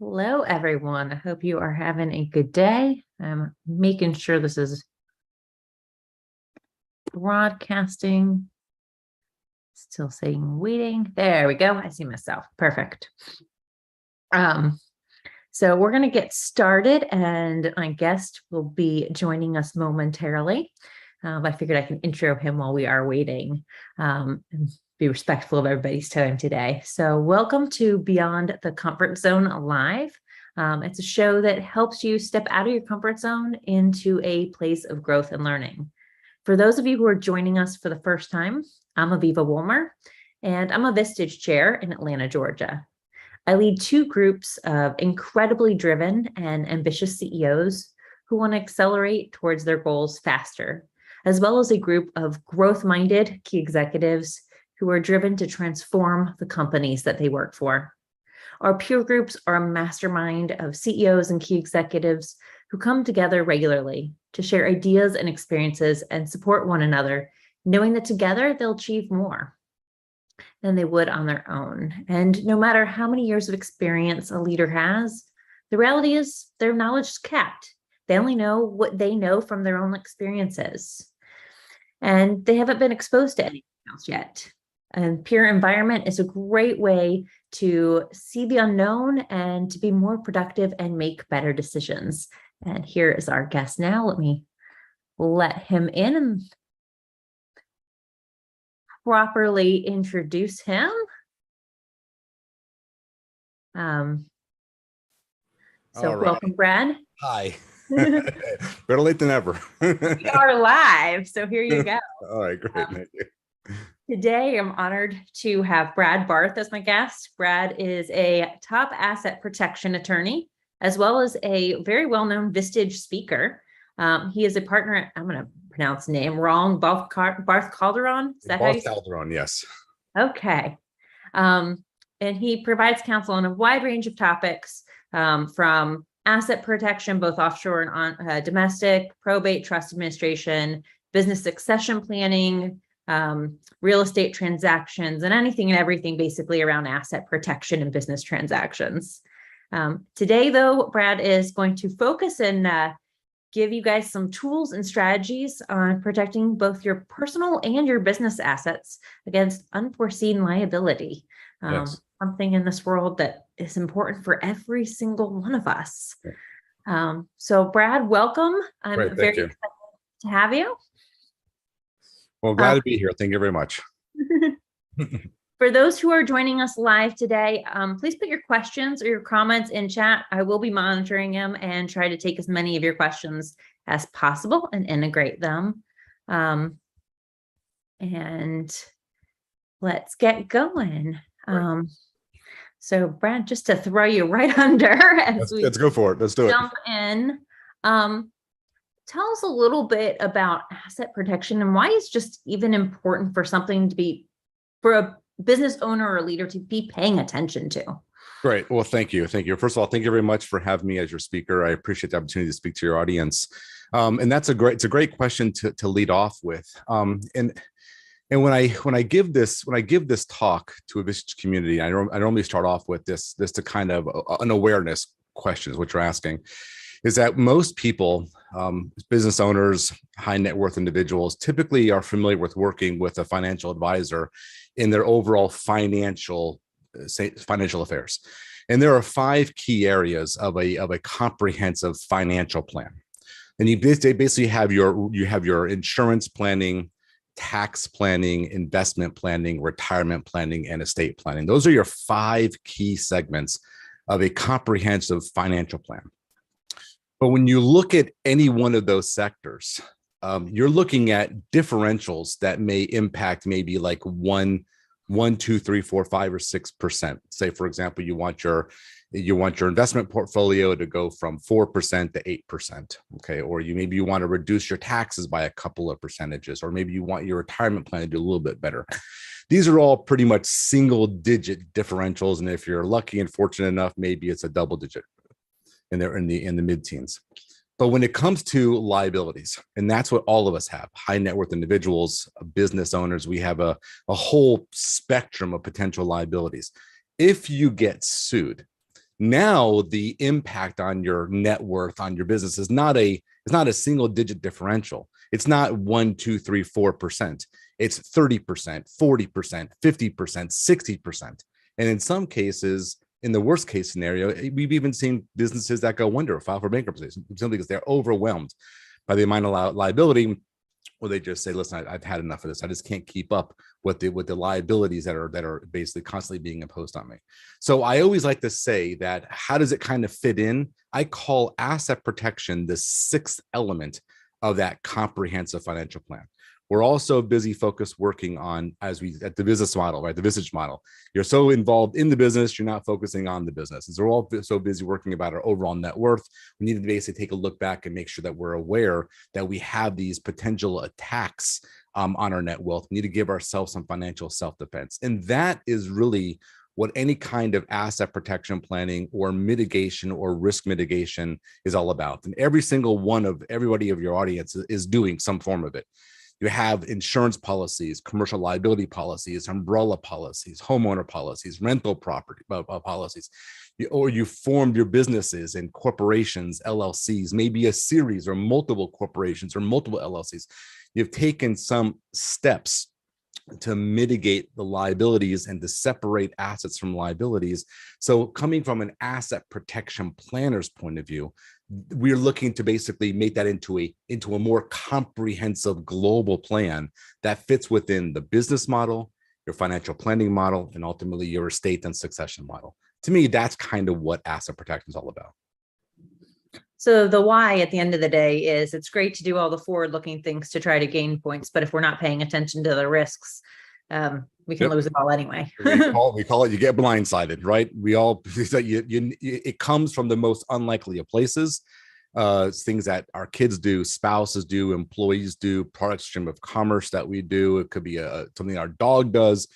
Hello, everyone. I hope you are having a good day. I'm making sure this is broadcasting. Still saying waiting. There we go. I see myself. Perfect. So we're going to get started, and my guest will be joining us momentarily. I figured I can intro him while we are waiting, and be respectful of everybody's time today. So welcome to Beyond the Comfort Zone Live. It's a show that helps you step out of your comfort zone into a place of growth and learning. For those of you who are joining us for the first time, I'm Aviva Wolmer, and I'm a Vistage chair in Atlanta, Georgia. I lead two groups of incredibly driven and ambitious CEOs who want to accelerate towards their goals faster, as well as a group of growth-minded key executives who are driven to transform the companies that they work for. Our peer groups are a mastermind of CEOs and key executives who come together regularly to share ideas and experiences and support one another, knowing that together they'll achieve more than they would on their own. And no matter how many years of experience a leader has, the reality is their knowledge is capped. They only know what they know from their own experiences. And they haven't been exposed to anything else yet. And peer environment is a great way to see the unknown and to be more productive and make better decisions. And here is our guest now. Let me let him in and properly introduce him. All right. Welcome, Brad. Hi. Better late than ever. We are live, so here you go. All right, great. Thank you. Today, I'm honored to have Brad Barth as my guest. Brad is a top asset protection attorney, as well as a very well-known Vistage speaker. He is a partner at, I'm going to pronounce the name wrong, Barth Calderon. Is that Barth Calderon, yes. Okay. And he provides counsel on a wide range of topics, from asset protection, both offshore and on domestic, probate, trust administration, business succession planning, real estate transactions, and anything and everything basically around asset protection and business transactions. Today, though, Brad is going to focus and give you guys some tools and strategies on protecting both your personal and your business assets against unforeseen liability. Yes. Something in this world that is important for every single one of us. So Brad, welcome. I'm very excited to have you. Well, glad to be here. Thank you very much. For those who are joining us live today, please put your questions or your comments in chat. I will be monitoring them and try to take as many of your questions as possible and integrate them. And let's get going. Right. So Brad, just to throw you right under as let's go for it. Let's do jump in. Tell us a little bit about asset protection and why it's just even important for something to be, for a business owner or a leader to be paying attention to. Great. Well, thank you. Thank you. First of all, thank you very much for having me as your speaker. I appreciate the opportunity to speak to your audience. And it's a great question to lead off with. And when I give this talk to a business community, I normally start off with this to kind of an awareness question is what you're asking, is that most people, business owners, high net worth individuals, typically are familiar with working with a financial advisor in their overall financial affairs. And there are 5 key areas of a comprehensive financial plan. And you basically have your insurance planning, tax planning, investment planning, retirement planning, and estate planning. Those are your 5 key segments of a comprehensive financial plan. But when you look at any one of those sectors, you're looking at differentials that may impact maybe like 1, 2, 3, 4, 5, or 6%. Say, for example, you want your investment portfolio to go from 4% to 8%. Okay, or maybe you want to reduce your taxes by a couple of percentages, or maybe you want your retirement plan to do a little bit better. These are all pretty much single-digit differentials, and if you're lucky and fortunate enough, maybe it's a double-digit. And they're in the mid-teens. But when it comes to liabilities, and that's what all of us have, high net worth individuals, business owners, we have a whole spectrum of potential liabilities. If you get sued, Now the impact on your net worth, on your business, is not a single digit differential. It's not 1, 2, 3, 4%. It's 30%, 40%, 50%, 60%. And in some cases, in the worst case scenario, we've even seen businesses that go under or file for bankruptcy simply because they're overwhelmed by the amount of liability, or they just say, listen, I've had enough of this. I just can't keep up with the liabilities that are basically constantly being imposed on me. So I always like to say that, how does it kind of fit in? I call asset protection the sixth element of that comprehensive financial plan. We're also busy focused working on, at the business model, right? The Vistage model. You're so involved in the business, you're not focusing on the business. As we're all so busy working about our overall net worth, we need to basically take a look back and make sure that we're aware that we have these potential attacks on our net wealth. We need to give ourselves some financial self-defense. And that is really what any kind of asset protection planning or mitigation or risk mitigation is all about. And every single one of everybody of your audience is doing some form of it. You have insurance policies, commercial liability policies, umbrella policies, homeowner policies, rental property policies, or you formed your businesses and corporations, LLCs, maybe a series or multiple corporations or multiple LLCs. You've taken some steps to mitigate the liabilities and to separate assets from liabilities. So coming from an asset protection planner's point of view, we're looking to basically make that into a more comprehensive global plan that fits within the business model, your financial planning model, and ultimately your estate and succession model. To me, that's kind of what asset protection is all about. So the why at the end of the day is, it's great to do all the forward-looking things to try to gain points, but if we're not paying attention to the risks, we can lose it all anyway. we call it, you get blindsided, right? We all, it comes from the most unlikely of places. Things that our kids do, spouses do, employees do, product stream of commerce that we do. It could be something our dog does.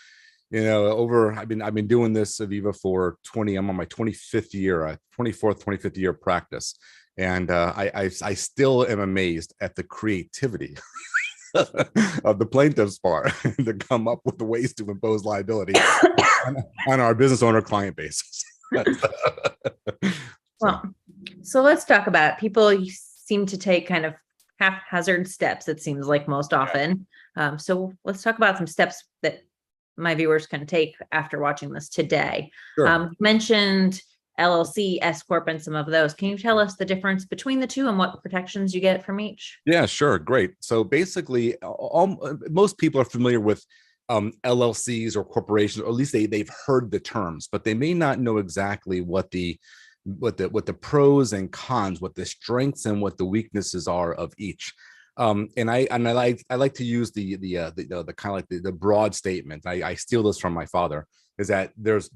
I've been doing this, Aviva, for 20. I'm on my 25th year, 24th, 25th year practice. And I still am amazed at the creativity of the plaintiff's bar to come up with the ways to impose liability on our business owner client base. Well, so let's talk about, people seem to take kind of haphazard steps, it seems like, most often. So let's talk about some steps that my viewers can take after watching this today. Sure. You mentioned LLC, S Corp, and some of those. Can you tell us the difference between the two and what protections you get from each? Yeah, sure. Great. So basically, most people are familiar with LLCs or corporations, or at least they've heard the terms, but they may not know exactly what the pros and cons, what the strengths and what the weaknesses are of each. And I like to use the kind of like the broad statement. I steal this from my father, is that there's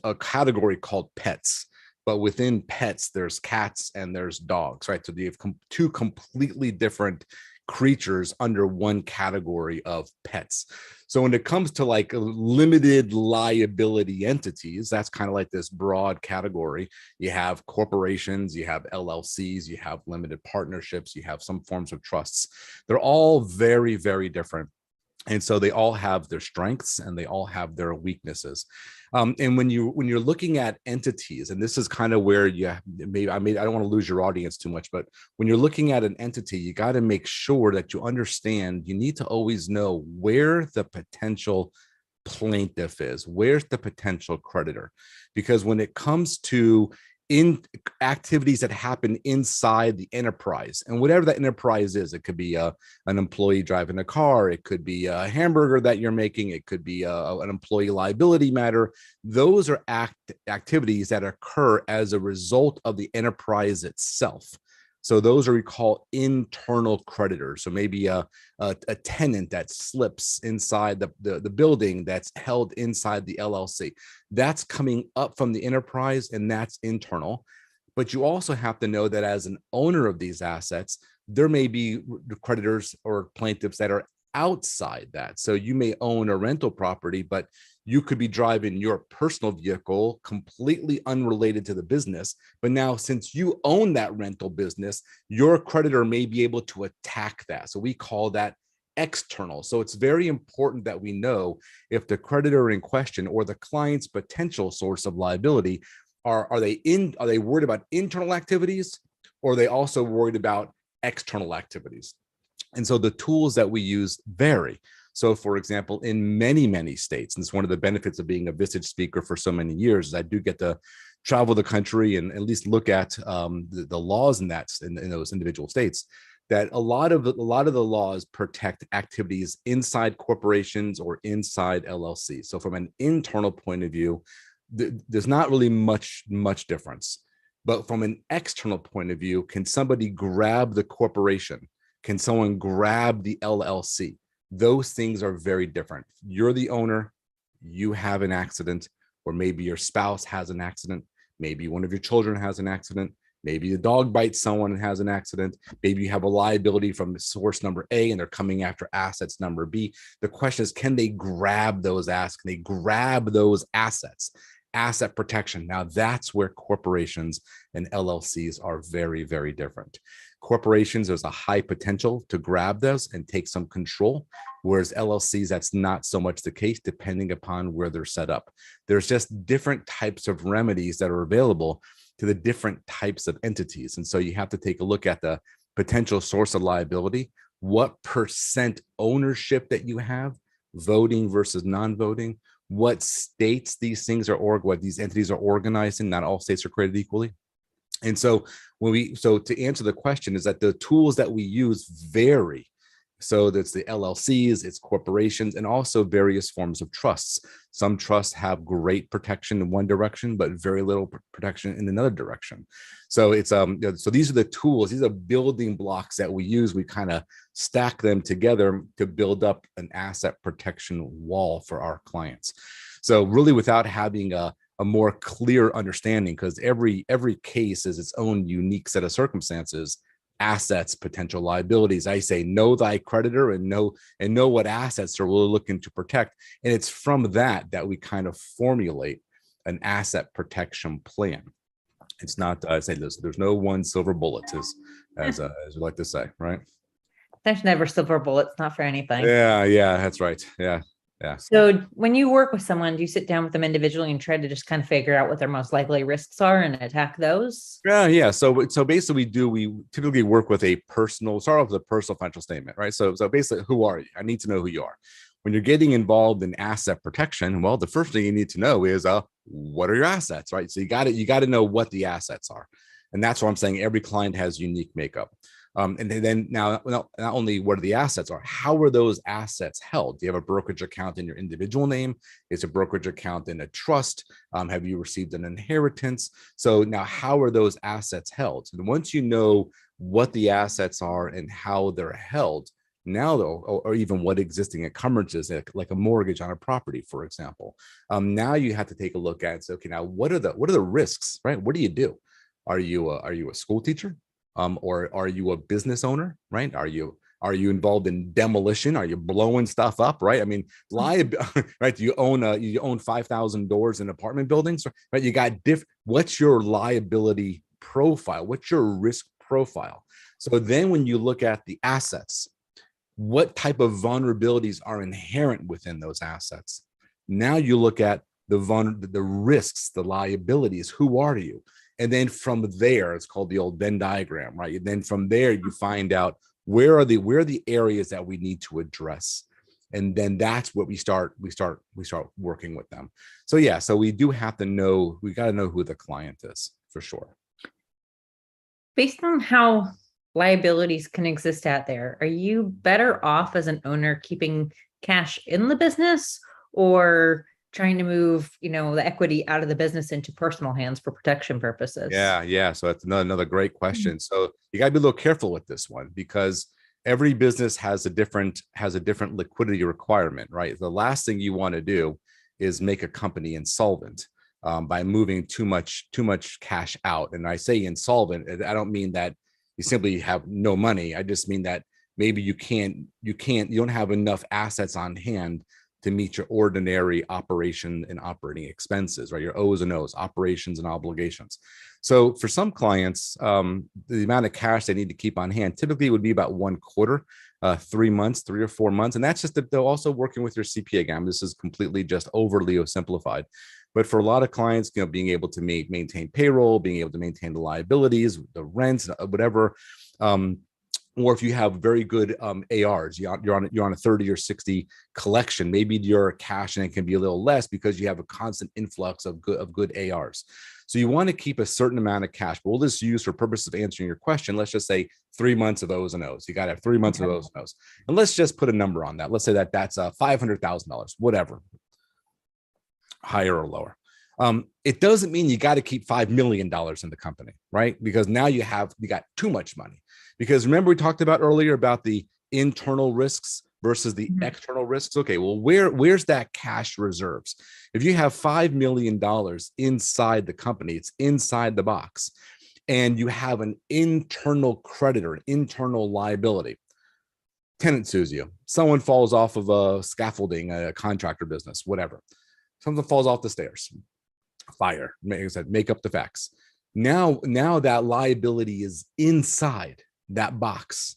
a category called pets, but within pets there's cats and there's dogs, right? So you have two completely different creatures under one category of pets. So when it comes to like limited liability entities, that's kind of like this broad category. You have corporations, you have LLCs, you have limited partnerships, you have some forms of trusts. They're all very, very different. And so they all have their strengths and they all have their weaknesses. And when you're looking at entities, and this is kind of where I don't want to lose your audience too much, but when you're looking at an entity, you got to make sure that you understand, you need to always know where the potential plaintiff is, where's the potential creditor. Because when it comes to activities that happen inside the enterprise, and whatever that enterprise is, it could be an employee driving a car, it could be a hamburger that you're making, it could be an employee liability matter. Those are activities that occur as a result of the enterprise itself. So those are, we call, internal creditors. So maybe a tenant that slips inside the building that's held inside the LLC. That's coming up from the enterprise, and that's internal. But you also have to know that as an owner of these assets, there may be creditors or plaintiffs that are outside that. So you may own a rental property, but you could be driving your personal vehicle completely unrelated to the business. But now, since you own that rental business, your creditor may be able to attack that. So we call that external. So it's very important that we know if the creditor in question or the client's potential source of liability Are they worried about internal activities, or are they also worried about external activities? And so the tools that we use vary. So for example, in many states, and it's one of the benefits of being a Vistage speaker for so many years, is I do get to travel the country and at least look at the laws in those individual states. That a lot of the laws protect activities inside corporations or inside LLCs. So from an internal point of view, there's not really much difference. But from an external point of view, can somebody grab the corporation? Can someone grab the LLC? Those things are very different. You're the owner, you have an accident, or maybe your spouse has an accident, maybe one of your children has an accident, maybe the dog bites someone and has an accident, maybe you have a liability from source number A and they're coming after assets number B. The question is, can they grab those assets? Can they grab those assets? Asset protection. Now that's where corporations and LLCs are very, very different. Corporations, there's a high potential to grab those and take some control, whereas LLCs, that's not so much the case, depending upon where they're set up. There's just different types of remedies that are available to the different types of entities. And so you have to take a look at the potential source of liability, what percent ownership that you have, voting versus non-voting, what states these things are, or what these entities are organized in. Not all states are created equally. And so to answer the question, is that the tools that we use vary. So that's the LLCs, it's corporations, and also various forms of trusts. Some trusts have great protection in one direction, but very little protection in another direction. So it's so these are the tools, these are building blocks that we use. We kind of stack them together to build up an asset protection wall for our clients. So really, without having a more clear understanding, because every case is its own unique set of circumstances, assets, potential liabilities. I say, know thy creditor and know what assets they're really looking to protect. And it's from that we kind of formulate an asset protection plan. It's not, I say this, there's no one silver bullet, as you like to say, right? There's never silver bullets, not for anything. Yeah, that's right. Yeah. So when you work with someone, do you sit down with them individually and try to just kind of figure out what their most likely risks are and attack those? Yeah. So basically we typically work with start off with a personal financial statement, right? So basically, who are you? I need to know who you are. When you're getting involved in asset protection, well, the first thing you need to know is what are your assets, right? So you got to know what the assets are. And that's what I'm saying. Every client has unique makeup. And then now, not only what are the assets are, how are those assets held? Do you have a brokerage account in your individual name? Is a brokerage account in a trust? Have you received an inheritance? So now, how are those assets held? And once you know what the assets are and how they're held, now though, or even what existing encumbrances, like a mortgage on a property, for example, now you have to take a look at and say, okay, now what are the risks, right? What do you do? Are you a school teacher? Or are you a business owner, right? Are you involved in demolition? Are you blowing stuff up, right? I mean, right? Do you own 5,000 doors in apartment buildings, right? You got what's your liability profile? What's your risk profile? So then when you look at the assets, what type of vulnerabilities are inherent within those assets? Now you look at the risks, the liabilities. Who are you? And then from there, it's called the old Venn diagram, right? And then from there, you find out where are the areas that we need to address. And then that's what we start working with them. So yeah, so we do have to know, we got to know who the client is for sure. Based on how liabilities can exist out there, are you better off as an owner keeping cash in the business or trying to move, the equity out of the business into personal hands for protection purposes? Yeah. So that's another great question. So you got to be a little careful with this one, because every business has a different liquidity requirement, right? The last thing you want to do is make a company insolvent by moving too much cash out. And I say insolvent, I don't mean that you simply have no money. I just mean that maybe you don't have enough assets on hand to meet your ordinary operation and operating expenses, right? Your O's and O's, operations and obligations. So for some clients, the amount of cash they need to keep on hand typically would be about 1/4, 3 months, 3 or 4 months. And that's just that they're also working with your CPA. Again, this is completely just overly simplified. But for a lot of clients, being able to maintain payroll, being able to maintain the liabilities, the rents, whatever, or if you have very good ARs, you're on a 30 or 60 collection, maybe your cash and it can be a little less because you have a constant influx of good ARs. So you want to keep a certain amount of cash, but we'll just use for purposes of answering your question. Let's just say 3 months of O's and O's. You got to have 3 months of O's and O's. And let's just put a number on that. Let's say that's $500,000, whatever, higher or lower. It doesn't mean you got to keep $5 million in the company, right? Because now you got too much money. Because remember we talked about earlier about the internal risks versus the external risks. Okay, well, where's that cash reserves? If you have $5 million inside the company, it's inside the box, and you have an internal creditor, an internal liability. Tenant sues you. Someone falls off of a scaffolding, a contractor business, whatever. Something falls off the stairs. Fire. Like I said, make up the facts. Now that liability is inside that box.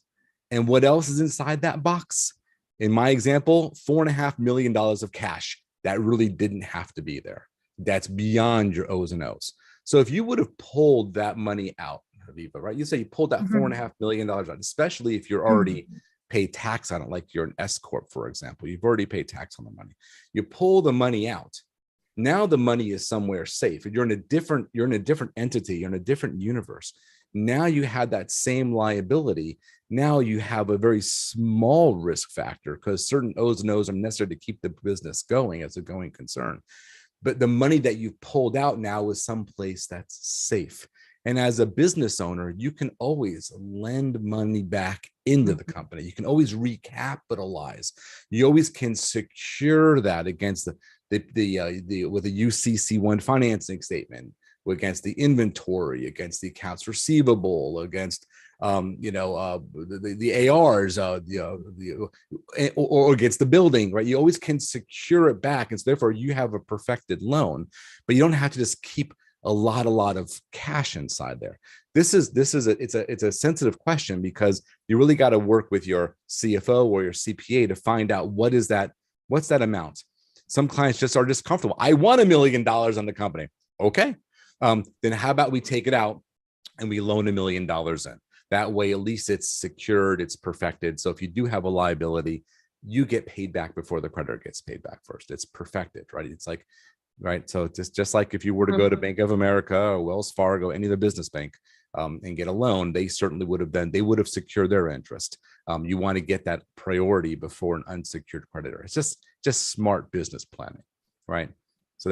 And what else is inside that box? In my example, $4.5 million of cash that really didn't have to be there. That's beyond your O's and O's. So if you would have pulled that money out, Aviva, right? You say you pulled that $4.5 million out, especially if you're already paid tax on it, like you're an S corp, for example. You've already paid tax on the money. You pull the money out. Now the money is somewhere safe. You're in a different entity, you're in a different universe. Now you have that same liability. Now you have a very small risk factor because certain O's and O's are necessary to keep the business going as a going concern. But the money that you've pulled out now is someplace that's safe. And as a business owner, you can always lend money back into the company. You can always recapitalize. You always can secure that against with a UCC1 financing statement, against the inventory, against the accounts receivable, against the ARs, or against the building, right? You always can secure it back, and so therefore you have a perfected loan, but you don't have to just keep a lot of cash inside there. It's a sensitive question because you really got to work with your CFO or your CPA to find out what's that amount. Some clients just are comfortable. I want $1 million on the company. Okay. Then how about we take it out and we loan $1 million in? That way, at least it's secured, it's perfected. So if you do have a liability, you get paid back before the creditor gets paid back first. It's perfected, right? It's like, right. So just like if you were to go to Bank of America or Wells Fargo, any other business bank, and get a loan, they certainly would have secured their interest. You want to get that priority before an unsecured creditor. It's just smart business planning, right? So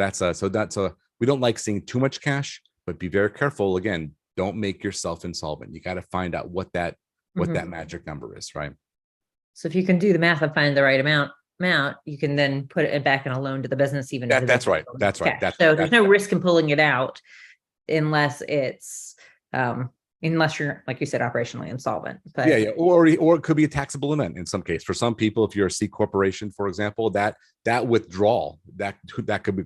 we don't like seeing too much cash, but be very careful. Again, don't make yourself insolvent. You got to find out what that magic number is, right? So if you can do the math and find the right amount, you can then put it back in a loan to the business. Even that's right. That's right. So there's no risk in pulling it out unless it's unless you're, like you said, operationally insolvent. But yeah. Or it could be a taxable event in some case. For some people, if you're a C corporation, for example, that withdrawal that could be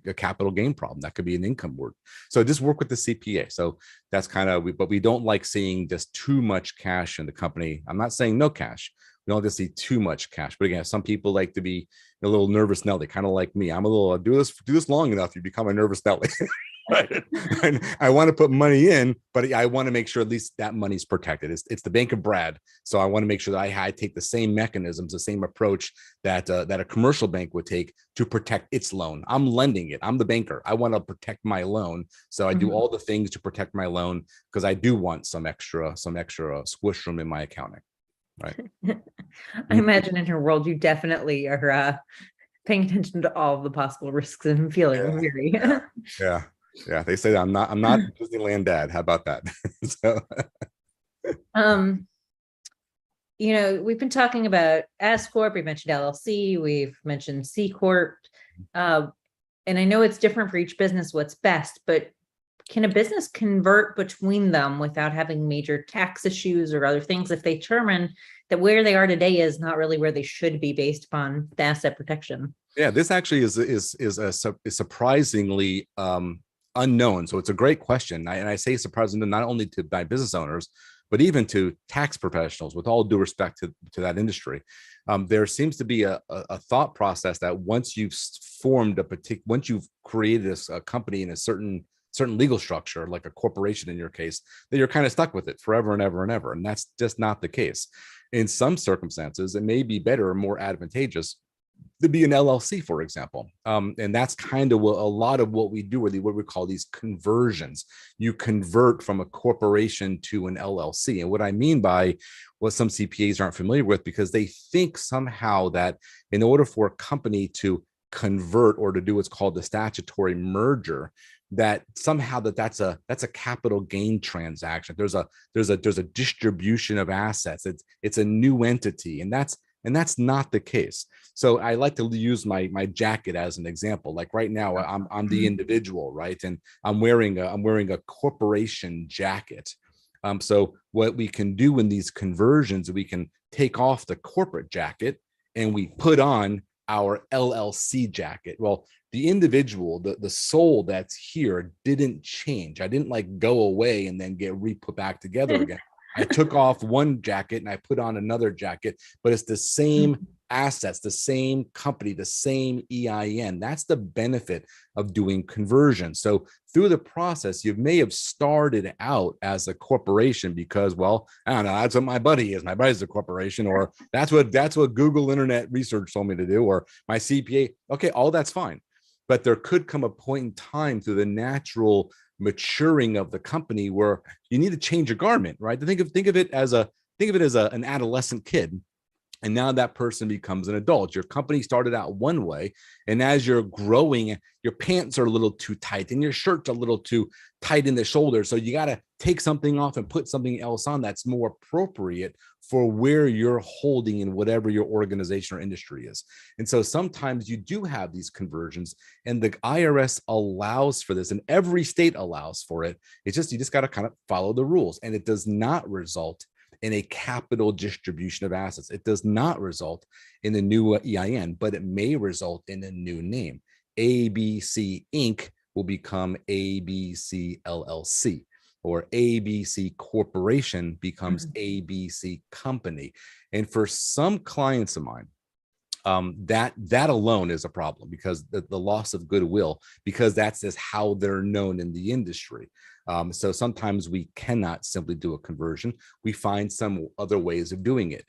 a capital gain problem. That could be an income word. So just work with the CPA. So that's but we don't like seeing just too much cash in the company. I'm not saying no cash. We don't have to see too much cash. But again, some people like to be a little nervous Nelly, kind of like me. I'm a little do this long enough, you become a nervous Nelly. Right. And I want to put money in, but I want to make sure at least that money's protected. It's the bank of Brad. So I want to make sure that I take the same mechanisms, the same approach that a commercial bank would take to protect its loan. I'm lending it. I'm the banker. I want to protect my loan. So I do all the things to protect my loan because I do want some extra squish room in my accounting. Right. I imagine in her world, you definitely are paying attention to all of the possible risks and feeling very. Yeah. They say that I'm not Disneyland dad. How about that? So, we've been talking about S corp. We've mentioned LLC. We've mentioned C corp. And I know it's different for each business what's best, but can a business convert between them without having major tax issues or other things if they determine that where they are today is not really where they should be based upon the asset protection? Yeah, this actually is surprisingly unknown. So it's a great question. And I say surprising not only to my business owners, but even to tax professionals, with all due respect to that industry. There seems to be a thought process that once you've formed a particular, once you've created a company in a certain legal structure, like a corporation in your case, that you're kind of stuck with it forever and ever and ever. And that's just not the case. In some circumstances, it may be better or more advantageous to be an LLC, for example. And that's kind of a lot of what we do, or what we call these conversions. You convert from a corporation to an LLC. And what I mean by what some CPAs aren't familiar with, because they think somehow that in order for a company to convert or to do what's called the statutory merger, that somehow that's a capital gain transaction. There's a distribution of assets. It's a new entity, and that's not the case. So I like to use my jacket as an example. Like right now, I'm the individual, right, and I'm wearing a corporation jacket. So what we can do in these conversions, we can take off the corporate jacket and we put on our LLC jacket. Well, the individual, the soul that's here didn't change. I didn't like go away and then get re-put back together again. I took off one jacket and I put on another jacket, but it's the same assets, the same company, the same EIN. That's the benefit of doing conversion. So through the process, you may have started out as a corporation because, well, I don't know, that's what my buddy is. My buddy's a corporation, or that's what Google Internet Research told me to do, or my CPA. Okay, all that's fine. But there could come a point in time through the natural maturing of the company where you need to change your garment, right? Think of it as an adolescent kid. And now that person becomes an adult. Your company started out one way, and as you're growing, your pants are a little too tight and your shirt's a little too tight in the shoulder. So you got to take something off and put something else on that's more appropriate for where you're holding in whatever your organization or industry is. And so sometimes you do have these conversions, and the IRS allows for this, and every state allows for it. It's just, you just got to kind of follow the rules, and it does not result in a capital distribution of assets. It does not result in a new EIN, but it may result in a new name. ABC Inc. will become ABC LLC, or ABC Corporation becomes ABC Company. And for some clients of mine, that alone is a problem, because the loss of goodwill, because that's just how they're known in the industry. So sometimes we cannot simply do a conversion. We find some other ways of doing it.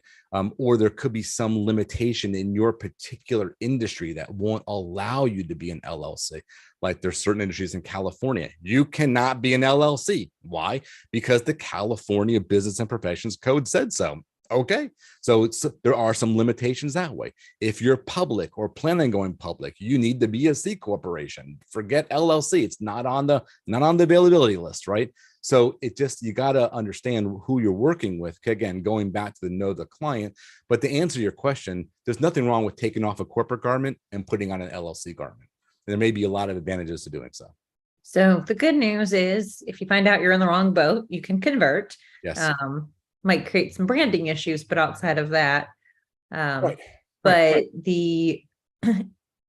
Or there could be some limitation in your particular industry that won't allow you to be an LLC. Like there's certain industries in California, you cannot be an LLC. Why? Because the California Business and Professions Code said so. Okay, so there are some limitations that way. If you're public or planning on going public, you need to be a C corporation. Forget LLC; it's not on the availability list, right? So you got to understand who you're working with. Again, going back to know the client. But to answer your question, there's nothing wrong with taking off a corporate garment and putting on an LLC garment. There may be a lot of advantages to doing so. So the good news is, if you find out you're in the wrong boat, you can convert. Yes. Might create some branding issues, but outside of that, Right. but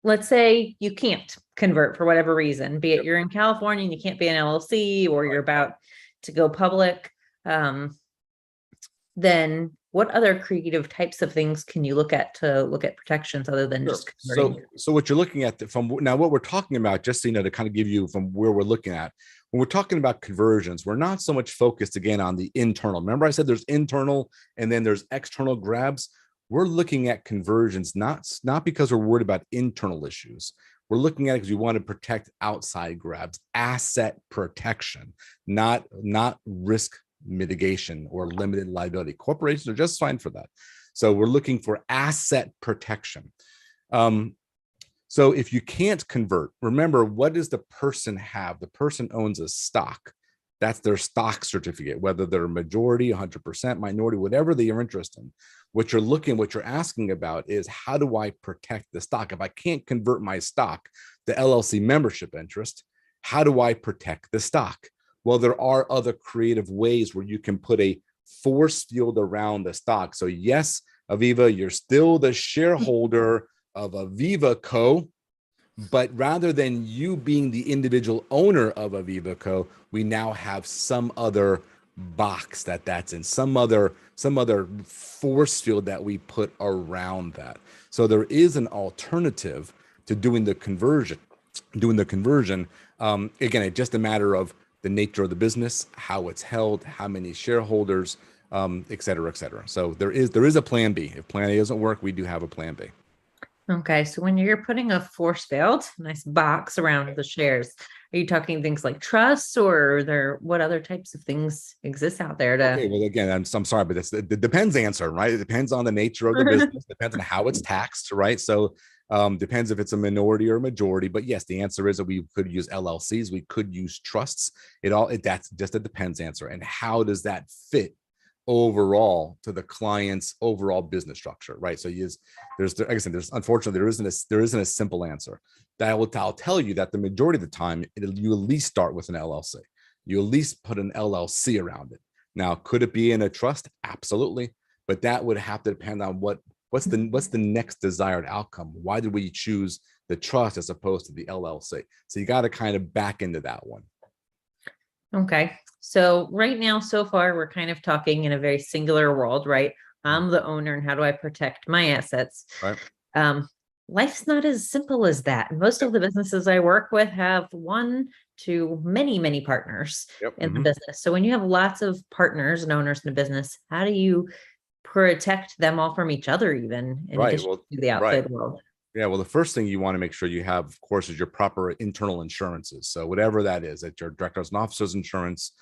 let's say you can't convert for whatever reason, be it you're in California and you can't be an LLC, or you're about to go public. Then what other creative types of things can you look at to look at protections other than just converting? So what you're looking at from now, what we're talking about, just so you know, to kind of give you from where we're looking at, when we're talking about conversions, we're not so much focused again on the internal. Remember I said there's internal and then there's external grabs. We're looking at conversions, not because we're worried about internal issues. We're looking at it because we want to protect outside grabs, asset protection, not risk mitigation or limited liability. Corporations are just fine for that. So we're looking for asset protection. So if you can't convert, remember, what does the person have? The person owns a stock. That's their stock certificate, whether they're a majority, 100%, minority, whatever they are interested in. What you're asking about is, how do I protect the stock? If I can't convert my stock, the LLC membership interest, how do I protect the stock? Well, there are other creative ways where you can put a force field around the stock. So yes, Aviva, you're still the shareholder of Aviva Co., but rather than you being the individual owner of Aviva Co., we now have some other box that's in, some other force field that we put around that. So there is an alternative, to doing the conversion. Again, it's just a matter of the nature of the business, how it's held, how many shareholders, et cetera, et cetera. So there is a plan B. If plan A doesn't work, we do have a plan B. Okay, so when you're putting a force field, nice box around the shares, are you talking things like trusts, or are there what other types of things exist out there to? Okay, well, again, I'm sorry, but it's the depends answer, right? It depends on the nature of the business, depends on how it's taxed, right? So depends if it's a minority or a majority. But yes, the answer is that we could use LLCs, we could use trusts. That's just a depends answer. And how does that fit overall to the client's overall business structure, right? So there's like I said, unfortunately there isn't a simple answer. I'll tell you that the majority of the time you at least start with an LLC. You at least put an LLC around it. Now, could it be in a trust? Absolutely, but that would have to depend on what's the next desired outcome. Why did we choose the trust as opposed to the LLC? So you got to kind of back into that one. Okay. So right now, so far, we're kind of talking in a very singular world, right? I'm the owner, and how do I protect my assets? Right. Life's not as simple as that. Most of the businesses I work with have one to many partners in the business. So when you have lots of partners and owners in a business, how do you protect them all from each other, even in addition to the outside world? Yeah, well, the first thing you want to make sure you have, of course, is your proper internal insurances. So whatever that is, that your directors and officers insurance,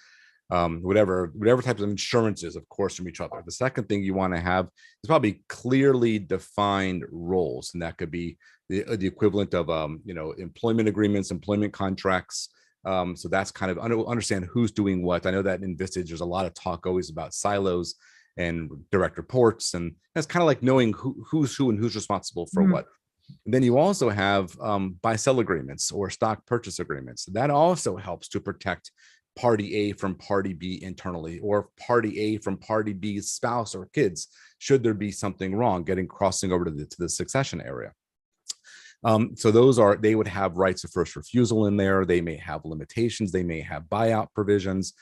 whatever types of insurances, of course, from each other. The second thing you want to have is probably clearly defined roles, and that could be the equivalent of employment agreements, employment contracts. So that's kind of understand who's doing what. I know that in Vistage, there's a lot of talk always about silos and direct reports, and that's kind of like knowing who's who and who's responsible for what. And then you also have buy-sell agreements or stock purchase agreements. That also helps to protect party A from party B internally, or party A from party B's spouse or kids, should there be something wrong crossing over to the succession area. So they would have rights of first refusal in there. They may have limitations. They may have buyout provisions,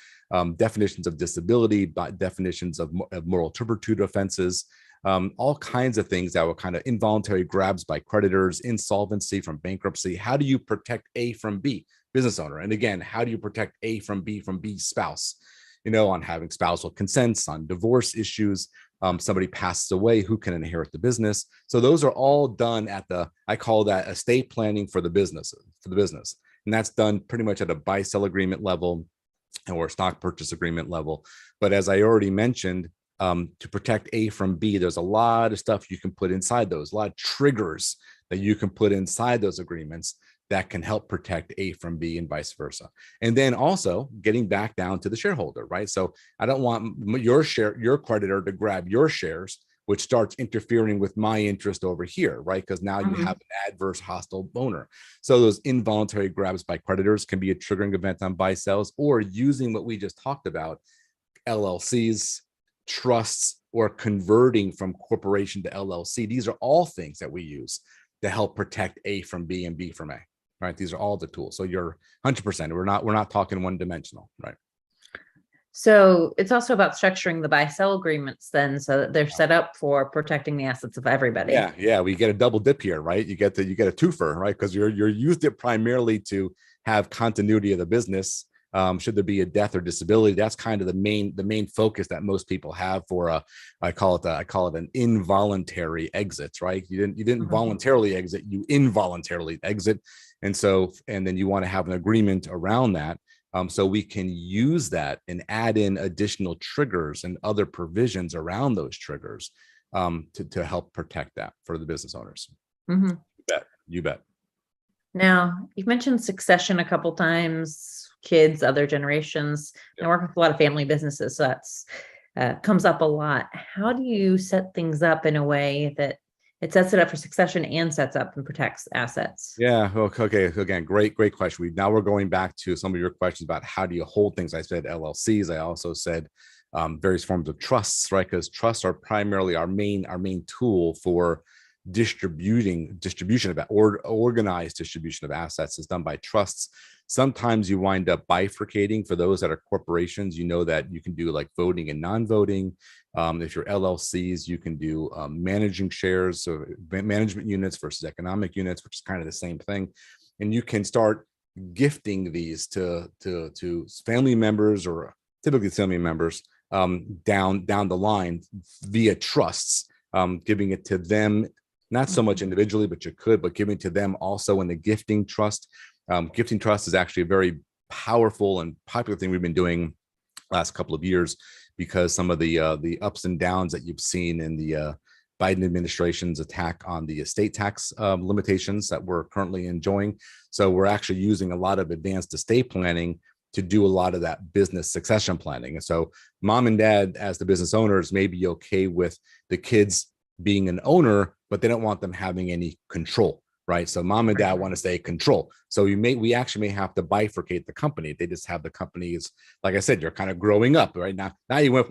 definitions of disability, definitions of moral turpitude offenses, all kinds of things that were kind of involuntary grabs by creditors, insolvency from bankruptcy. How do you protect A from B, business owner? And again, how do you protect A from B's spouse? On having spousal consents, on divorce issues, somebody passes away, who can inherit the business? So those are all done I call that estate planning for the business. And that's done pretty much at a buy-sell agreement level or stock purchase agreement level. But as I already mentioned, to protect A from B, there's a lot of stuff you can put inside those, a lot of triggers that you can put inside those agreements that can help protect A from B and vice versa. And then also getting back down to the shareholder, right? So I don't want your creditor to grab your shares, which starts interfering with my interest over here, right? Because now you have an adverse hostile owner. So those involuntary grabs by creditors can be a triggering event on buy sells, or using what we just talked about, LLCs, trusts, or converting from corporation to LLC. These are all things that we use to help protect A from B and B from A, right? These are all the tools. So you're 100%. We're not talking one dimensional, right? So it's also about structuring the buy-sell agreements then, so that they're set up for protecting the assets of everybody. Yeah. We get a double dip here, right? You get a twofer, right? Because you're used it primarily to have continuity of the business. Should there be a death or disability, that's kind of the main focus that most people have for I call it an involuntary exit, right? You didn't voluntarily exit, you involuntarily exit. And then you want to have an agreement around that. So we can use that and add in additional triggers and other provisions around those triggers to help protect that for the business owners. You bet. Now, you've mentioned succession a couple times, kids, other generations. I work with a lot of family businesses, so that's comes up a lot. How do you set things up in a way that it sets it up for succession and sets up and protects assets? Yeah. Okay. Again, great question. We're going back to some of your questions about how do you hold things. I said LLCs. I also said various forms of trusts, right? Because trusts are primarily our main tool for distribution of or organized distribution of assets is done by trusts. Sometimes you wind up bifurcating. For those that are corporations, you know that you can do like voting and non-voting. If you're LLCs, you can do managing shares, so management units versus economic units, which is kind of the same thing. And you can start gifting these to family members, or typically family members, down the line via trusts, giving it to them, not so much individually, but you could, but giving it to them also in the gifting trust. Gifting trust is actually a very powerful and popular thing we've been doing last couple of years, because some of the ups and downs that you've seen in the Biden administration's attack on the estate tax limitations that we're currently enjoying. So we're actually using a lot of advanced estate planning to do a lot of that business succession planning. And so mom and dad, as the business owners, may be okay with the kids being an owner, but they don't want them having any control, right? So mom and dad want to stay control. So we actually may have to bifurcate the company. They just have the companies, like I said, you're kind of growing up, right? Now you went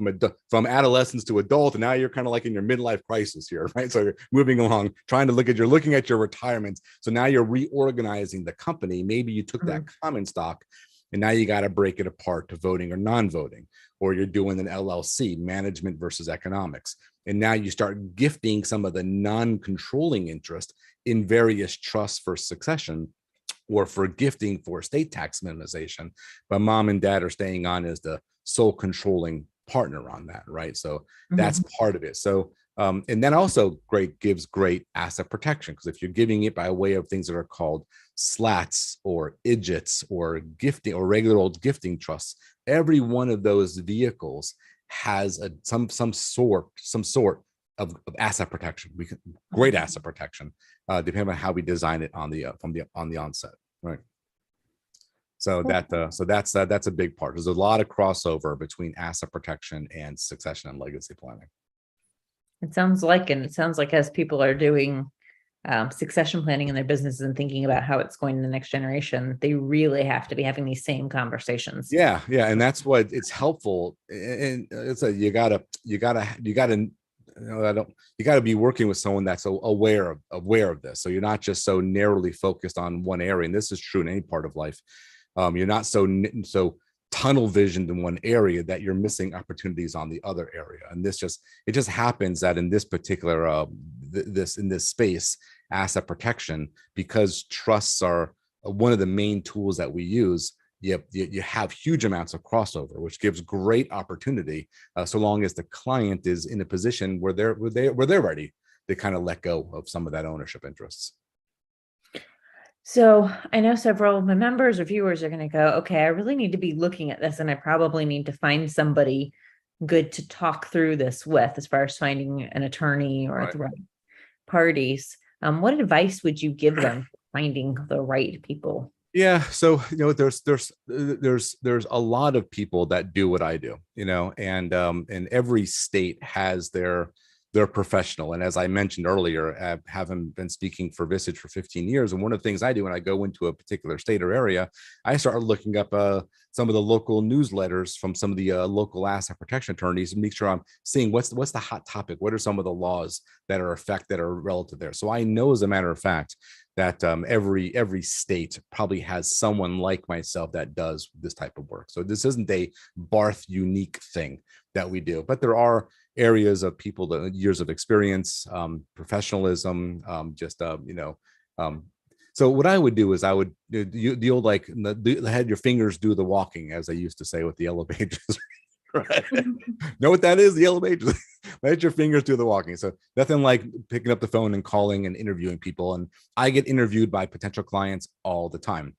from adolescence to adult, and now you're kind of like in your midlife crisis here, right? So you're moving along, you're looking at your retirement. So now you're reorganizing the company. Maybe you took that common stock, and now you got to break it apart to voting or non-voting, or you're doing an LLC, management versus economics. And now you start gifting some of the non-controlling interest in various trusts for succession, or for gifting for estate tax minimization. But mom and dad are staying on as the sole controlling partner on that, right? So that's part of it. So, and then also gives great asset protection, because if you're giving it by way of things that are called slats or idiots or gifting or regular old gifting trusts, every one of those vehicles has some sort of asset protection. Great asset protection, depending on how we design it on the onset, right? So that's a big part. There's a lot of crossover between asset protection and succession and legacy planning. It sounds like as people are doing succession planning in their businesses and thinking about how it's going in the next generation, they really have to be having these same conversations. Yeah. And that's what it's helpful. And it's you gotta be working with someone that's aware of this. So you're not just so narrowly focused on one area. And this is true in any part of life. You're not so tunnel visioned in one area that you're missing opportunities on the other area. And it just happens that in this particular in this space, asset protection, because trusts are one of the main tools that we use, you have huge amounts of crossover, which gives great opportunity, so long as the client is in a position where they're ready to kind of let go of some of that ownership interests. So I know several of my members or viewers are going to go, okay, I really need to be looking at this, and I probably need to find somebody good to talk through this with, as far as finding an attorney or the right parties. What advice would you give them for finding the right people? Yeah, so there's a lot of people that do what I do, and every state has their professional. And as I mentioned earlier, having been speaking for Vistage for 15 years, and one of the things I do when I go into a particular state or area, I start looking up some of the local newsletters from some of the local asset protection attorneys, and make sure I'm seeing what's the hot topic, what are some of the laws that are relative there. So I know, as a matter of fact, that every state probably has someone like myself that does this type of work. So this isn't a Barth unique thing that we do, but there are areas of people that years of experience, professionalism, so what I would do is I would the old had your fingers do the walking, as I used to say with the yellow pages. Right. Know what that is? The yellow pages. Let your fingers do the walking. So nothing like picking up the phone and calling and interviewing people. And I get interviewed by potential clients all the time.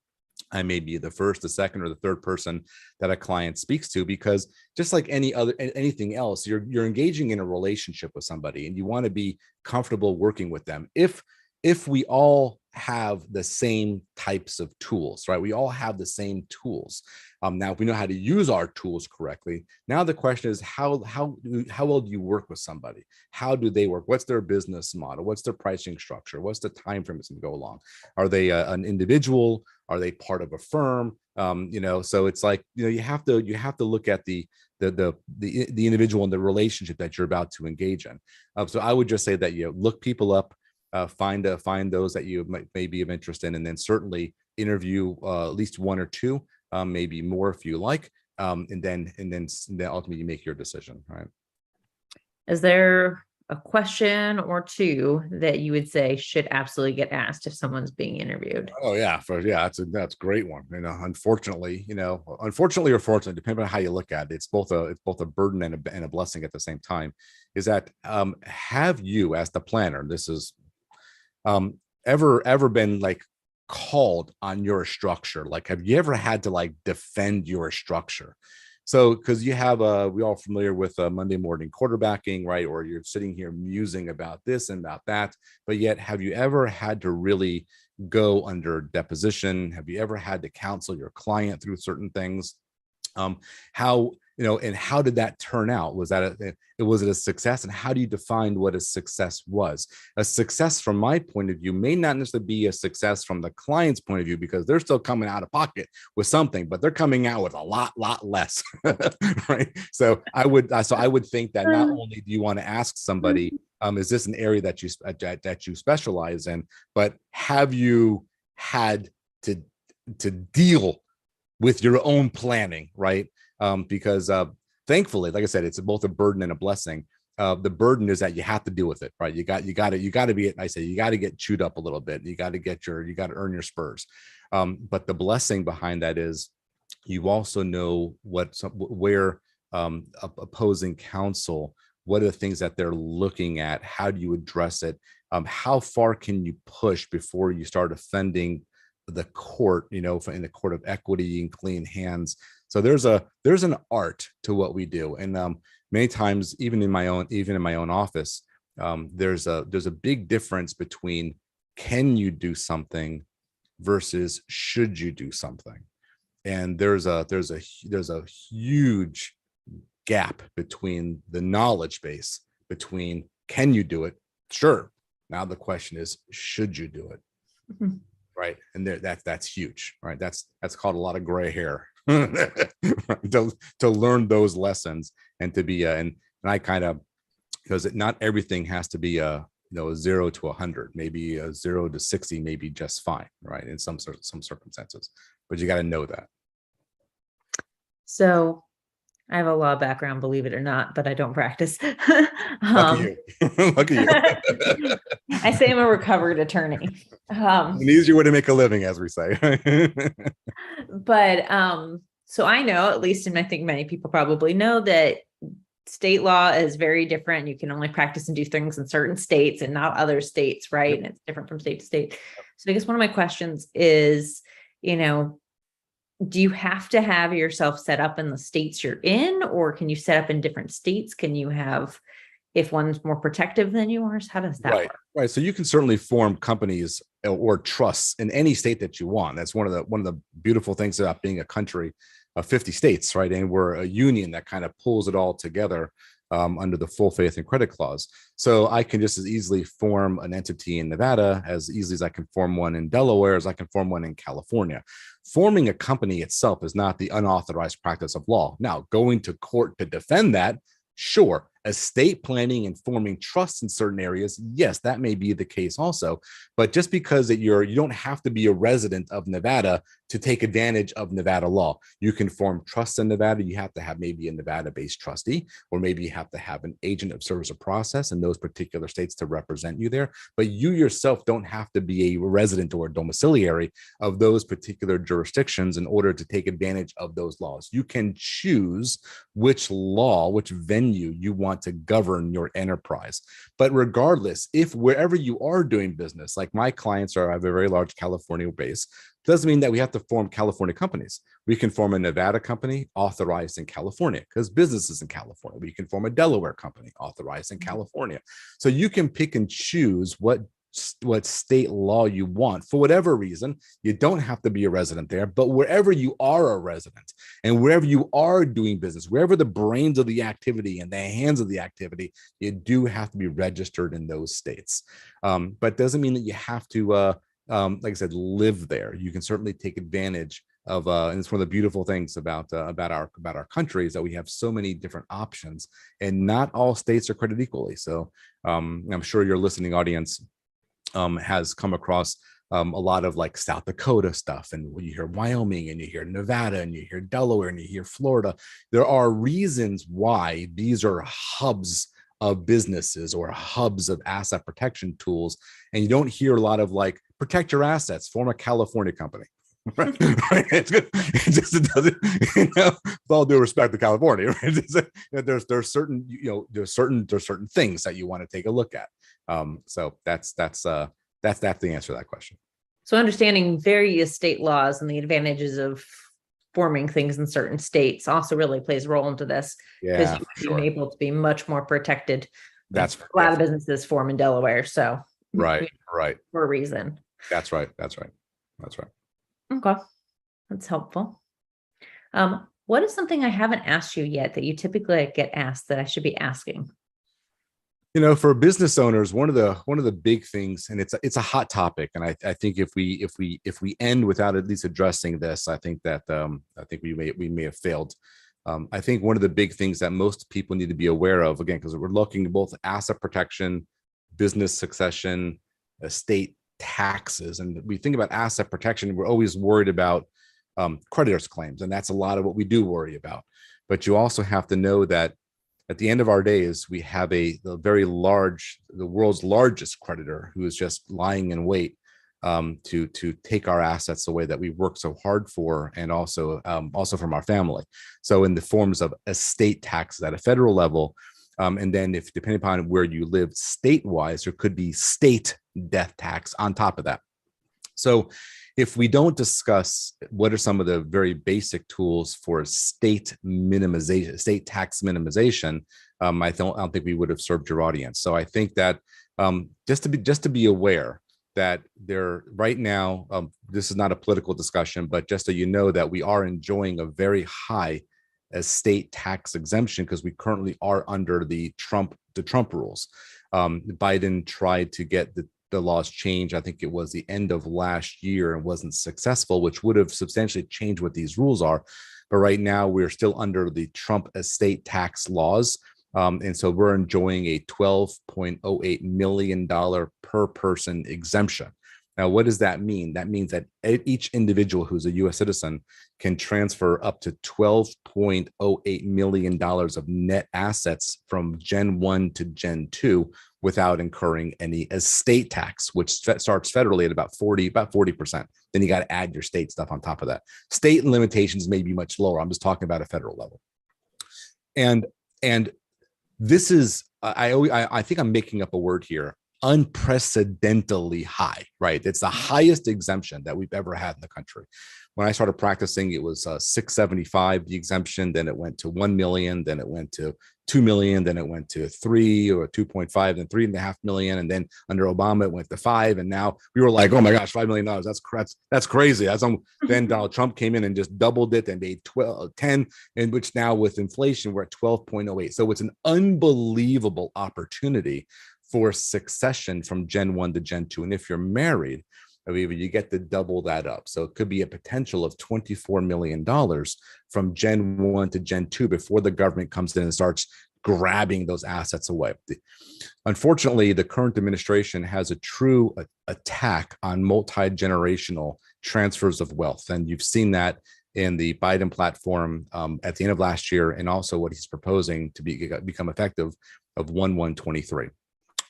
I may be the first, the second, or the third person that a client speaks to, because just like anything else, you're engaging in a relationship with somebody, and you want to be comfortable working with them. If we all have the same types of tools, right? We all have the same tools. Now, if we know how to use our tools correctly, now the question is how well do you work with somebody? How do they work? What's their business model? What's their pricing structure? What's the time frame that's going to go along? Are they an individual? Are they part of a firm? So it's like, you have to look at the individual and the relationship that you're about to engage in. So I would just say that look people up. find those that you may be of interest in, and then certainly interview at least one or two, maybe more if you like, and then ultimately you make your decision. Right? Is there a question or two that you would say should absolutely get asked if someone's being interviewed? Oh yeah, that's a great one. Unfortunately, unfortunately or fortunately, depending on how you look at it, it's both a burden and a blessing at the same time. Is that have you, as the planner, this is ever been like called on your structure? Like, have you ever had to like defend your structure? So, because we all familiar with Monday morning quarterbacking, right? Or you're sitting here musing about this and about that, but yet have you ever had to really go under deposition? Have you ever had to counsel your client through certain things? How, and how did that turn out? Was it a success? And how do you define what a success was? A success from my point of view may not necessarily be a success from the client's point of view, because they're still coming out of pocket with something, but they're coming out with a lot less. Right. So I would think that not only do you want to ask somebody, is this an area that you specialize in, but have you had to deal with your own planning, right? Because thankfully, like I said, it's both a burden and a blessing. The burden is that you have to deal with it, right? You got to be, I say, you got to get chewed up a little bit. You got to earn your spurs. But the blessing behind that is you also know where opposing counsel, what are the things that they're looking at? How do you address it? How far can you push before you start offending the court, in the court of equity and clean hands? So there's an art to what we do. And many times, even in my own office, there's a big difference between can you do something versus should you do something. And there's a huge gap between the knowledge base between can you do it? Sure. Now the question is, should you do it? Mm-hmm. Right. And that's huge, right? That's called a lot of gray hair. to learn those lessons and to be and I kind of, because not everything has to be a 0 to 100, maybe a 0 to 60 may be just fine, right? In some circumstances, but you got to know that. So I have a law background, believe it or not, but I don't practice. Lucky you. Lucky you. I say I'm a recovered attorney. An easier way to make a living, as we say. But so I know, at least, and I think many people probably know, that state law is very different. You can only practice and do things in certain states and not other states, right? Yep. And it's different from state to state. So I guess one of my questions is, do you have to have yourself set up in the states you're in, or can you set up in different states? Can you have, if one's more protective than yours? How does that work? Right. So you can certainly form companies or trusts in any state that you want. That's one of the beautiful things about being a country of 50 states, right? And we're a union that kind of pulls it all together under the full faith and credit clause. So I can just as easily form an entity in Nevada as easily as I can form one in Delaware, as I can form one in California. Forming a company itself is not the unauthorized practice of law. Now, going to court to defend that, sure. Estate planning and forming trusts in certain areas, yes, that may be the case also. But just because that you don't have to be a resident of Nevada to take advantage of Nevada law. You can form trusts in Nevada. You have to have maybe a Nevada-based trustee, or maybe you have to have an agent of service of process in those particular states to represent you there. But you yourself don't have to be a resident or a domiciliary of those particular jurisdictions in order to take advantage of those laws. You can choose which venue you want to govern your enterprise. But regardless, if wherever you are doing business, like my clients have a very large California base, doesn't mean that we have to form California companies. We can form a Nevada company authorized in California because business is in California. We can form a Delaware company authorized in California. So you can pick and choose what state law you want for whatever reason. You don't have to be a resident there, but wherever you are a resident and wherever you are doing business, wherever the brains of the activity and the hands of the activity, you do have to be registered in those states. But doesn't mean that you have to like I said, live there. You can certainly take advantage of, and it's one of the beautiful things about our country is that we have so many different options, and not all states are created equally. So I'm sure your listening audience has come across a lot of like South Dakota stuff, and you hear Wyoming, and you hear Nevada, and you hear Delaware, and you hear Florida. There are reasons why these are hubs of businesses or hubs of asset protection tools, and you don't hear a lot of like protect your assets, form a California company. Right. It's good. It doesn't, with all due respect to California, right? There's certain, there's certain things that you want to take a look at. So that's the answer to that question. So understanding various state laws and the advantages of forming things in certain states also really plays a role into this, because Yeah, you would be able to be much more protected. That's a lot of businesses form in Delaware, so right for a reason. That's right. Okay, that's helpful. What is something I haven't asked you yet that you typically get asked that I should be asking? For business owners, one of the big things, and it's a hot topic, and I think if we end without at least addressing this, I think that we may have failed. I think one of the big things that most people need to be aware of, again, because we're looking at both asset protection, business succession, estate taxes, and we think about asset protection, we're always worried about creditors' claims, and that's a lot of what we do worry about. But you also have to know that at the end of our days, we have the world's largest creditor who is just lying in wait to take our assets away that we worked so hard for, and also from our family. So in the forms of estate taxes at a federal level, and then if depending upon where you live state-wise, there could be state death tax on top of that. So if we don't discuss what are some of the very basic tools for state minimization, state tax minimization, I don't think we would have served your audience. So I think that just to be aware that there right now, this is not a political discussion, but just so you know that we are enjoying a very high estate tax exemption because we currently are under the Trump rules. Biden tried to get the laws changed. I think it was the end of last year and wasn't successful, which would have substantially changed what these rules are. But right now we're still under the Trump estate tax laws. And so we're enjoying a $12.08 million per person exemption. Now, what does that mean? That means that each individual who's a U.S. citizen can transfer up to $12.08 million of net assets from Gen 1 to Gen 2 without incurring any estate tax, which starts federally at about 40%. Then you got to add your state stuff on top of that. State limitations may be much lower. I'm just talking about a federal level. And this is, I think I'm making up a word here, unprecedentedly high, right? It's the highest exemption that we've ever had in the country. When I started practicing, it was 675, the exemption, then it went to 1 million, then it went to 2 million, then it went to 3 or 2.5, then 3.5 million. And then under Obama, it went to 5. And now we were like, oh my gosh, $5 million. That's crazy. Then Donald Trump came in and just doubled it and made 10, and which now with inflation, we're at 12.08. So it's an unbelievable opportunity for succession from Gen 1 to Gen 2. And if you're married, you get to double that up. So it could be a potential of $24 million from Gen 1 to Gen 2 before the government comes in and starts grabbing those assets away. Unfortunately, the current administration has a true attack on multi-generational transfers of wealth. And you've seen that in the Biden platform at the end of last year, and also what he's proposing to become effective of 1/1/23.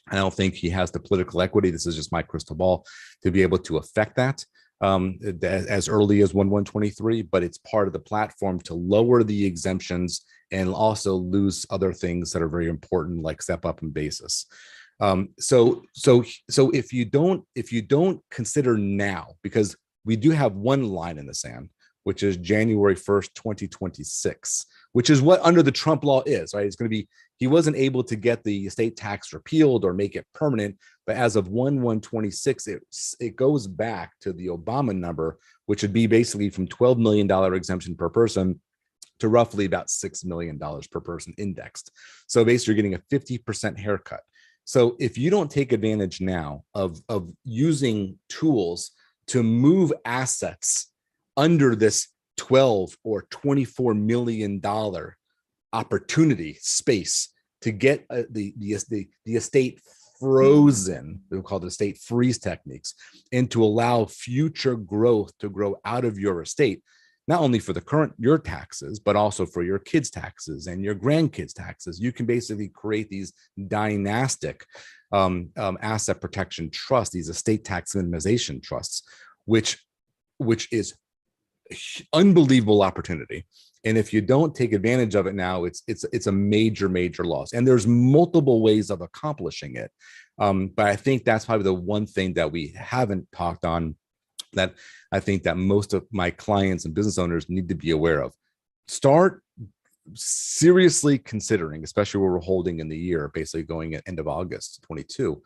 I don't think he has the political equity. This is just my crystal ball to be able to affect that as early as 1/1/23, but it's part of the platform to lower the exemptions and also lose other things that are very important, like step up in basis. So if you don't consider now, because we do have one line in the sand, which is January 1st, 2026, which is what under the Trump law is, right? It's going to be, he wasn't able to get the estate tax repealed or make it permanent, but as of 1/1/26, it goes back to the Obama number, which would be basically from $12 million exemption per person to roughly about $6 million per person indexed. So basically you're getting a 50% haircut. So if you don't take advantage now of using tools to move assets under this 12 or $24 million opportunity space to get the estate frozen, we call it estate freeze techniques, and to allow future growth to grow out of your estate, not only for the current, your taxes, but also for your kids' taxes and your grandkids' taxes. You can basically create these dynastic asset protection trusts, these estate tax minimization trusts, which is unbelievable opportunity. And if you don't take advantage of it now, it's a major loss. And there's multiple ways of accomplishing it. But I think that's probably the one thing that we haven't talked on, that I think that most of my clients and business owners need to be aware of. Start seriously considering, especially where we're holding in the year, basically going at end of August 22,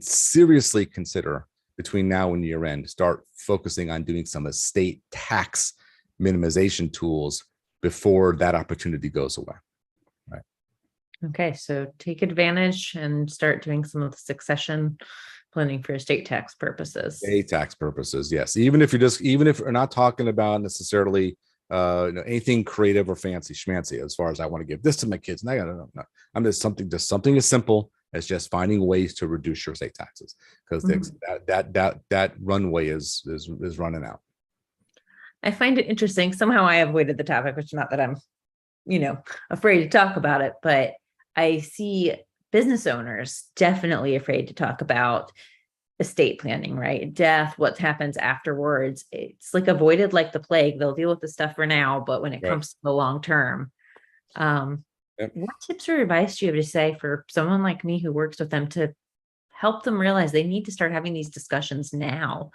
seriously consider between now and year end, start focusing on doing some estate tax minimization tools before that opportunity goes away. Right. Okay. So take advantage and start doing some of the succession planning for estate tax purposes. Estate tax purposes. Yes. Even if we're not talking about necessarily anything creative or fancy schmancy as far as I want to give this to my kids. No. I'm just something as simple as just finding ways to reduce your estate taxes, because that runway is running out. I find it interesting. Somehow I avoided the topic, which not that I'm, afraid to talk about it, but I see business owners definitely afraid to talk about estate planning, right? Death, what happens afterwards. It's like avoided like the plague. They'll deal with the stuff for now, but when it comes to the long term, what tips or advice do you have to say for someone like me who works with them to help them realize they need to start having these discussions now?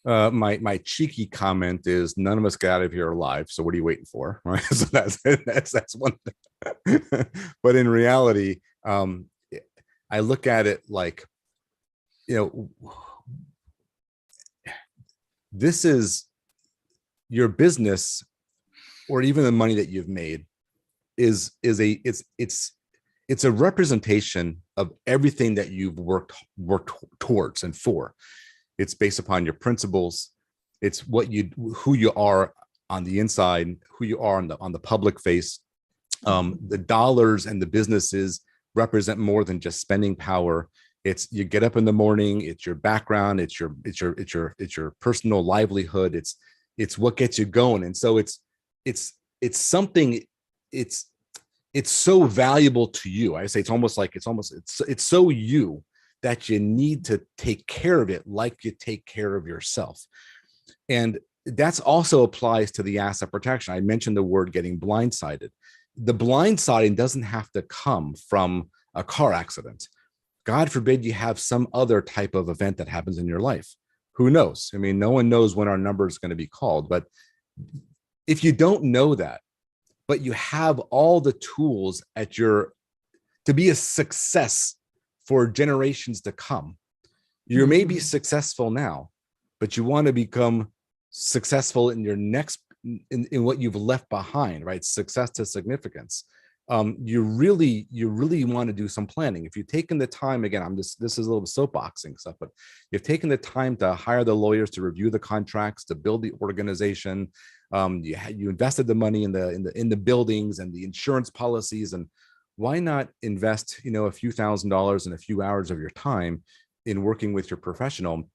My cheeky comment is none of us got out of here alive. So what are you waiting for? Right. So that's one thing. But in reality, I look at it like, this is your business, or even the money that you've made it's a representation of everything that you've worked towards and for. It's based upon your principles. It's who you are on the inside, who you are on the public face. The dollars and the businesses represent more than just spending power. It's you get up in the morning. It's your background. It's your personal livelihood. It's what gets you going. And so it's something. It's so valuable to you. I say it's so you that you need to take care of it like you take care of yourself. And that's also applies to the asset protection. I mentioned the word getting blindsided. The blindsiding doesn't have to come from a car accident. God forbid you have some other type of event that happens in your life. Who knows? I mean, no one knows when our number is going to be called. But if you don't know that, but you have all the tools to be a success for generations to come. You may be successful now, but you want to become successful in your next, in what you've left behind, right? Success to significance. You really want to do some planning. If you've taken the time, again, this is a little soapboxing stuff, but you've taken the time to hire the lawyers to review the contracts, to build the organization. You invested the money in the buildings and the insurance policies, and why not invest, a few $1,000s and a few hours of your time in working with your professional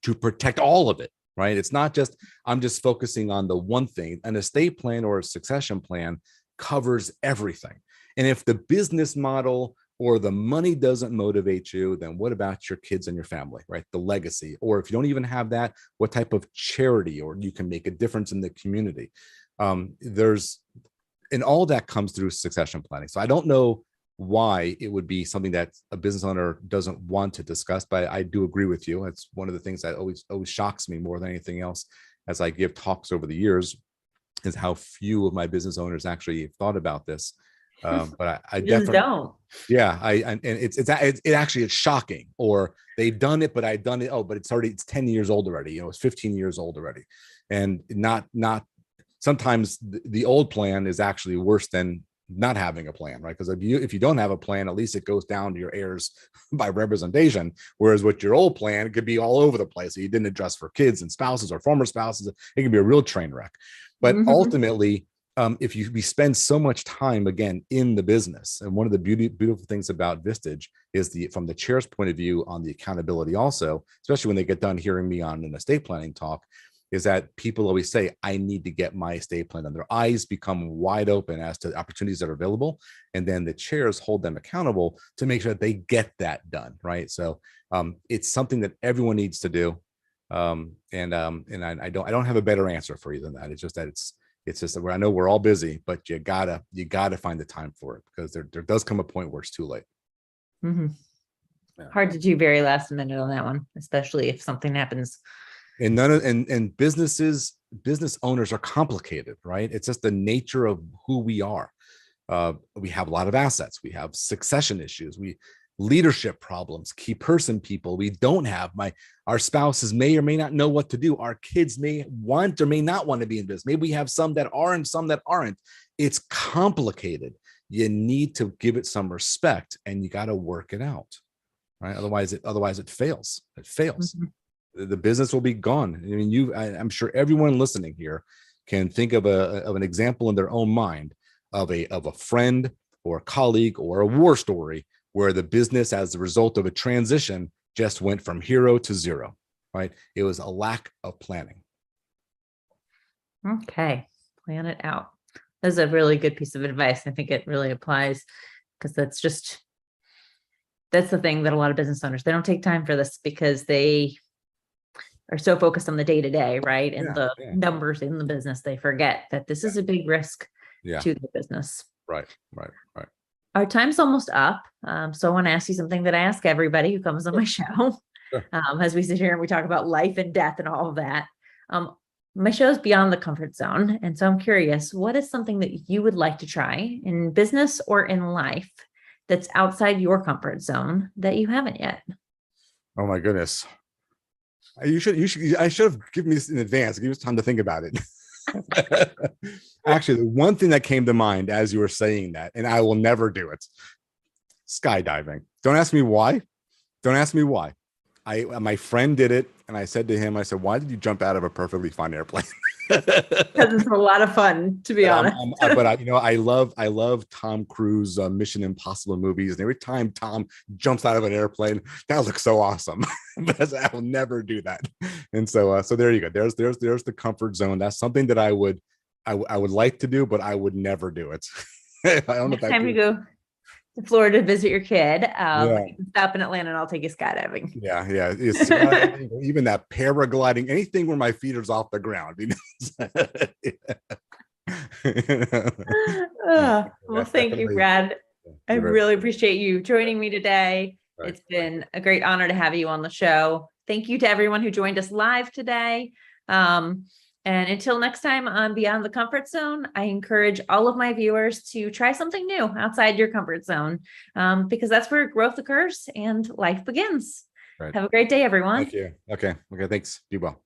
to protect all of it, right? It's not just, I'm just focusing on the one thing. An estate plan or a succession plan covers everything. And if the business model or the money doesn't motivate you, then what about your kids and your family, right? The legacy. Or if you don't even have that, what type of charity or you can make a difference in the community? And all that comes through succession planning. So I don't know why it would be something that a business owner doesn't want to discuss, but I do agree with you. It's one of the things that always shocks me more than anything else as I give talks over the years, is how few of my business owners actually have thought about this. But I definitely don't. Yeah, it actually is shocking. Or they've done it, but I've done it. Oh, but it's 10 years old already. It's 15 years old already, and not. Sometimes the old plan is actually worse than not having a plan, right? Because if you don't have a plan, at least it goes down to your heirs by representation. Whereas with your old plan, it could be all over the place. So you didn't adjust for kids and spouses or former spouses. It can be a real train wreck. But ultimately, if we spend so much time again in the business, and one of the beautiful things about Vistage is from the chair's point of view on the accountability also, especially when they get done hearing me on an estate planning talk, is that people always say, I need to get my estate plan done. Their eyes become wide open as to the opportunities that are available. And then the chairs hold them accountable to make sure that they get that done, right? So it's something that everyone needs to do. And I don't have a better answer for you than that. It's just that it's just that I know we're all busy, but you gotta find the time for it, because there does come a point where it's too late. Mm-hmm. Yeah. Hard to do very last minute on that one, especially if something happens. And business owners are complicated, right? It's just the nature of who we are. We have a lot of assets. We have succession issues. Leadership problems, key person people. We don't have our spouses may or may not know what to do. Our kids may want or may not want to be in business. Maybe we have some that are and some that aren't. It's complicated. You need to give it some respect, and you got to work it out, right? Otherwise it fails. It fails. Mm-hmm. The business will be gone. I mean, I'm sure everyone listening here can think of an example in their own mind of a friend or a colleague or a war story where the business, as a result of a transition, just went from hero to zero, right? It was a lack of planning. Okay, plan it out. That's a really good piece of advice. I think it really applies, because that's the thing that a lot of business owners, they don't take time for this because they are so focused on the day-to-day, right? And the numbers in the business, they forget that this is a big risk to the business. Right. Our time's almost up. So I want to ask you something that I ask everybody who comes on my show. Sure. As we sit here and we talk about life and death and all of that. My show is beyond the comfort zone. And so I'm curious, what is something that you would like to try in business or in life that's outside your comfort zone that you haven't yet? Oh my goodness. I should have given me this in advance. Give us time to think about it. Actually, the one thing that came to mind as you were saying that, and I will never do it, skydiving. Don't ask me why. My friend did it, and I said to him, why did you jump out of a perfectly fine airplane? Because it's a lot of fun, to be honest. I love Tom Cruise Mission Impossible movies, and every time Tom jumps out of an airplane, that looks so awesome. But I will never do that. And so there you go. There's the comfort zone. That's something that I would like to do, but I would never do it. I don't know if time you go to Florida to visit your kid, you can stop in Atlanta and I'll take you skydiving. Yeah. It's even that paragliding, anything where my feet are off the ground. Well, thank you, Brad. I really appreciate you joining me today. Right. It's been a great honor to have you on the show. Thank you to everyone who joined us live today. And until next time on Beyond the Comfort Zone, I encourage all of my viewers to try something new outside your comfort zone, because that's where growth occurs and life begins. Right. Have a great day, everyone. Thank you. Okay. Thanks. Be well.